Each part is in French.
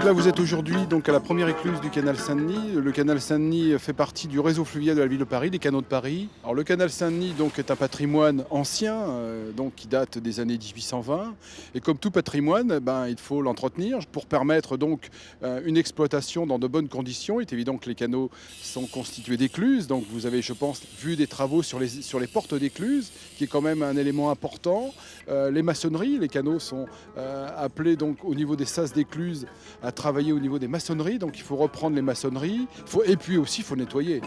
Donc là, vous êtes aujourd'hui donc à la première écluse du canal Saint-Denis. Le canal Saint-Denis fait partie du réseau fluvial de la ville de Paris, des canaux de Paris. Alors le canal Saint-Denis donc est un patrimoine ancien, donc qui date des années 1820. Et comme tout patrimoine, il faut l'entretenir pour permettre donc une exploitation dans de bonnes conditions. Il est évident que les canaux sont constitués d'écluses. Donc vous avez, je pense, vu des travaux sur les portes d'écluses, qui est quand même un élément important. Les maçonneries, les canaux sont appelés donc au niveau des sas d'écluses à travailler au niveau des maçonneries, donc il faut reprendre les maçonneries, et puis aussi il faut nettoyer.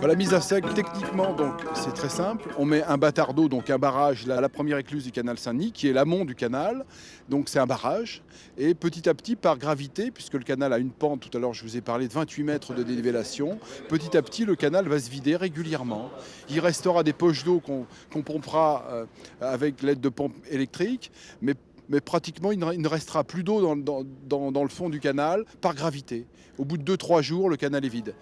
La mise à sec, techniquement, donc c'est très simple. On met un bâtard d'eau, donc un barrage, la première écluse du canal Saint-Denis, qui est l'amont du canal. Donc c'est un barrage. Et petit à petit, par gravité, puisque le canal a une pente, tout à l'heure je vous ai parlé de 28 mètres de dénivellation, petit à petit le canal va se vider régulièrement. Il restera des poches d'eau qu'on pompera avec l'aide de pompes électriques, mais pratiquement il ne restera plus d'eau dans le fond du canal par gravité. Au bout de 2-3 jours, le canal est vide.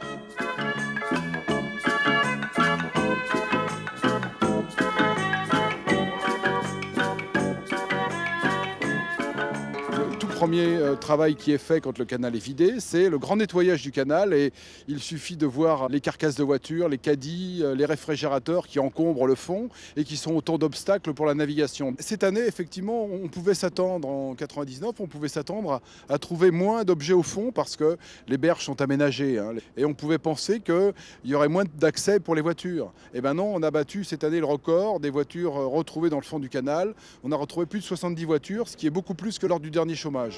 Premier travail qui est fait quand le canal est vidé, c'est le grand nettoyage du canal, et il suffit de voir les carcasses de voitures, les caddies, les réfrigérateurs qui encombrent le fond et qui sont autant d'obstacles pour la navigation. Cette année, effectivement, on pouvait s'attendre, en 99, on pouvait s'attendre à trouver moins d'objets au fond parce que les berges sont aménagées, et on pouvait penser qu'il y aurait moins d'accès pour les voitures. Et ben non, on a battu cette année le record des voitures retrouvées dans le fond du canal. On a retrouvé plus de 70 voitures, ce qui est beaucoup plus que lors du dernier chômage.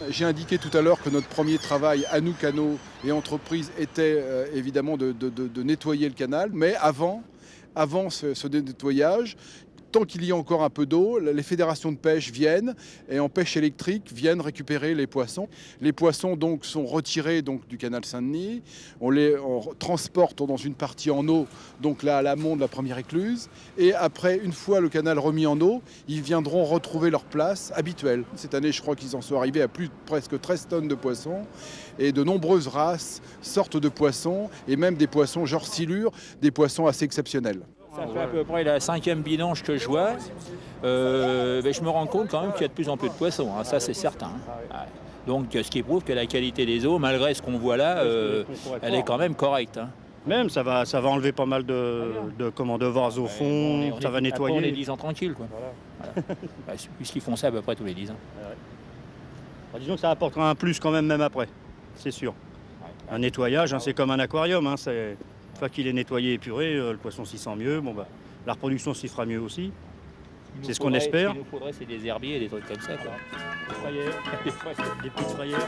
J'ai indiqué tout à l'heure que notre premier travail à nous, canaux et entreprises, était évidemment de nettoyer le canal. Mais avant ce nettoyage, tant qu'il y a encore un peu d'eau, les fédérations de pêche viennent et en pêche électrique viennent récupérer les poissons. Les poissons donc sont retirés donc du canal Saint-Denis. On les transporte dans une partie en eau, donc là à l'amont de la première écluse. Et après, une fois le canal remis en eau, ils viendront retrouver leur place habituelle. Cette année, je crois qu'ils en sont arrivés à presque 13 tonnes de poissons. Et de nombreuses races, sortes de poissons, et même des poissons genre silure, des poissons assez exceptionnels. Ça fait à peu près la 5e bidange que je vois. Je me rends compte quand même qu'il y a de plus en plus de poissons, ça c'est certain. Ouais. Donc ce qui prouve que la qualité des eaux, malgré ce qu'on voit là, elle est quand même correcte. Même ça va enlever pas mal de vases au fond, ça va nettoyer. On est 10 ans tranquille, quoi. Voilà. Puisqu'ils font ça à peu près tous les 10 ans. Disons que ça apportera un plus quand même après, c'est sûr. Un nettoyage, c'est comme un aquarium, une fois qu'il est nettoyé et épuré, le poisson s'y sent mieux, la reproduction s'y fera mieux aussi. C'est ce qu'on espère. Ce qu'il nous faudrait, c'est des herbiers et des trucs comme ça, quoi. Des frayères, des petites frayères.